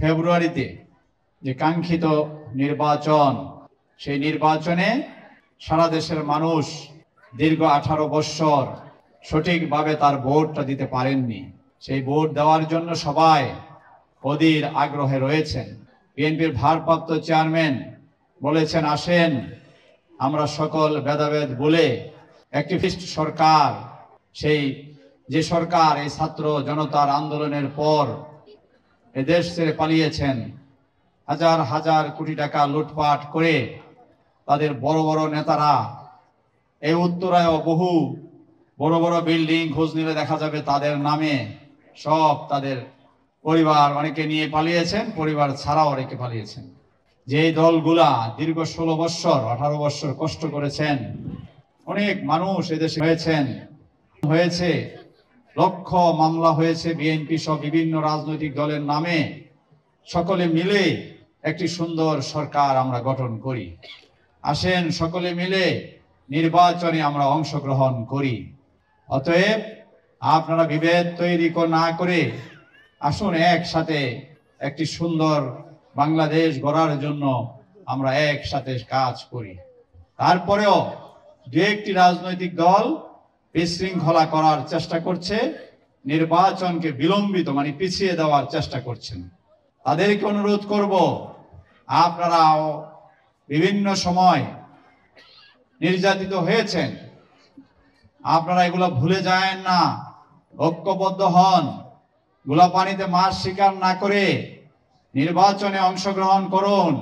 ফেব্রুয়ারিতে যে কাঙ্ক্ষিত নির্বাচন, সেই নির্বাচনে সারা দেশের মানুষ দীর্ঘ 18 বছর সঠিকভাবে তার ভোটটা দিতে পারেননি। সেই ভোট দেওয়ার জন্য সবাই অধীর আগ্রহে রয়েছেন। বিএনপির ভারপ্রাপ্ত চেয়ারম্যান বলেছেন, আসেন আমরা সকল ভেদাভেদ ভুলে একটি সরকার, সেই যে সরকার এই ছাত্র জনতার আন্দোলনের পর এদেশ ছেড়ে পালিয়েছেন, হাজার হাজার কোটি টাকা লুটপাট করে তাদের বড় বড় নেতারা এই উত্তরায় বহু বড় বড় বিল্ডিং খোঁজ নিলে দেখা যাবে তাদের নামে সব তাদের পরিবার অনেকে নিয়ে পালিয়েছেন, পরিবার ছাড়াও অনেকে পালিয়েছেন। যে দলগুলা দীর্ঘ 16 বছর 18 বছর কষ্ট করেছেন, অনেক মানুষ এদেশে হয়েছে, লক্ষ মামলা হয়েছে বিএনপি সহ বিভিন্ন রাজনৈতিক দলের নামে, সকলে মিলে একটি সুন্দর সরকার আমরা গঠন করি। আসেন সকলে মিলে নির্বাচনে আমরা অংশগ্রহণ করি। অতএব আপনারা বিভেদ তৈরি না করে আসুন একসাথে একটি সুন্দর বাংলাদেশ গড়ার জন্য আমরা একসাথে কাজ করি। তারপরেও দু একটি রাজনৈতিক দল বিশৃঙ্খলা করার চেষ্টা করছে, নির্বাচনকে বিলম্বিত পিছিয়ে দেওয়ার চেষ্টা করছেন। তাদেরকে অনুরোধ করব, আপনারাও বিভিন্ন সময় নির্যাতিত হয়েছেন, আপনারা এগুলো ভুলে যায় না, ঐক্যবদ্ধ হন, গোলাপানিতে মাছ শিকার না করে নির্বাচনে অংশগ্রহণ করুন।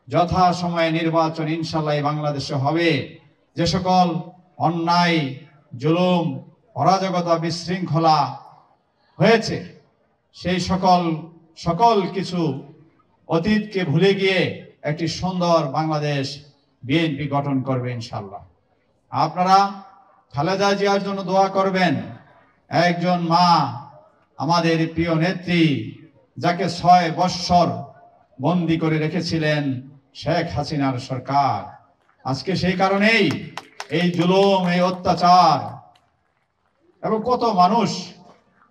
যথা সময়ে নির্বাচন ইনশাআল্লাহ বাংলাদেশে হবে। যে সকল অন্যায়, জুলুম, অরাজকতা, বিশৃঙ্খলা হয়েছে, সেই সকল কিছু অতীতকে ভুলে গিয়ে একটি সুন্দর বাংলাদেশ বিএনপি গঠন করবে ইনশাআল্লাহ। আপনারা খালেদা জিয়ার জন্য দোয়া করবেন। একজন মা, আমাদের প্রিয় নেত্রী, যাকে 6 বৎসর বন্দী করে রেখেছিলেন শেখ হাসিনার সরকার, আজকে সেই কারণেই এই জুলুম, এই অত্যাচার এবং কত মানুষ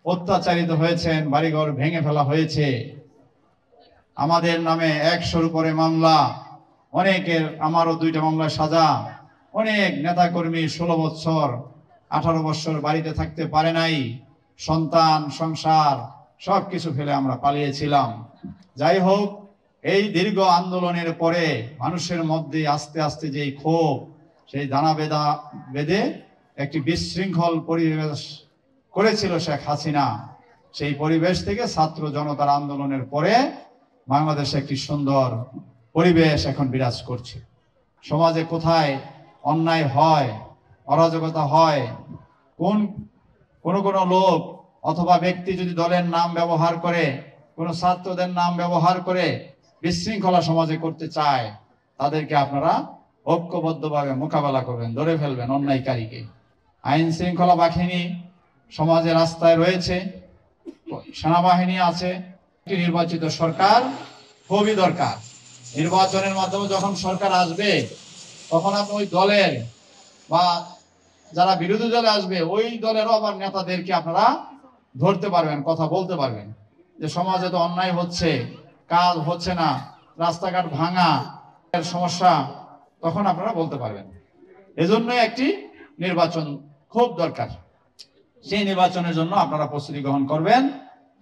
অত্যাচারিত হয়েছেন, বাড়িঘর ভেঙে ফেলা হয়েছে, আমাদের নামে 100-র উপরে মামলা, অনেকের, আমারও 2টা মামলা সাজা, অনেক নেতাকর্মী 16 বছর 18 বছর বাড়িতে থাকতে পারে নাই, সন্তান সংসার সবকিছু ফেলে আমরা পালিয়েছিলাম। যাই হোক, এই দীর্ঘ আন্দোলনের পরে মানুষের মধ্যে আস্তে আস্তে যেই ক্ষোভ, সেই দানা বেঁধে একটি বিশৃঙ্খল পরিবেশ করেছিল শেখ হাসিনা, সেই পরিবেশ থেকে ছাত্র জনতার আন্দোলনের পরে বাংলাদেশে একটি সুন্দর পরিবেশ এখন বিরাজ করছে। সমাজে কোথায় অন্যায় হয়, অরাজকতা হয়, কোন লোক অথবা ব্যক্তি যদি দলের নাম ব্যবহার করে, কোন ছাত্রদের নাম ব্যবহার করে বিশৃঙ্খলা সমাজে করতে চায়, তাদেরকে আপনারা ঐক্যবদ্ধভাবে মোকাবেলা করবেন, ধরে ফেলবেন অন্যায়কারীকে। আইন শৃঙ্খলা বাহিনী সমাজে রাস্তায় রয়েছে, সেনাবাহিনী আছে, একটি নির্বাচিত সরকার খুবই দরকার। নির্বাচনের মাধ্যমে যখন সরকার আসবে, তখন আপনি ওই দলের বা যারা বিরোধী দলে আসবে, ওই দলেরও আবার নেতাদেরকে আপনারা ধরতে পারবেন, কথা বলতে পারবেন যে সমাজে তো অন্যায় হচ্ছে, কাজ হচ্ছে না, রাস্তাঘাট ভাঙা সমস্যা, তখন আপনারা বলতে পারবেন। এজন্য একটি নির্বাচন খুব দরকার। সেই নির্বাচনের জন্য আপনারা প্রস্তুতি গ্রহণ করবেন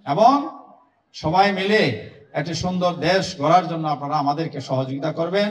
এবং সবাই মিলে একটি সুন্দর দেশ গড়ার জন্য আপনারা আমাদেরকে সহযোগিতা করবেন।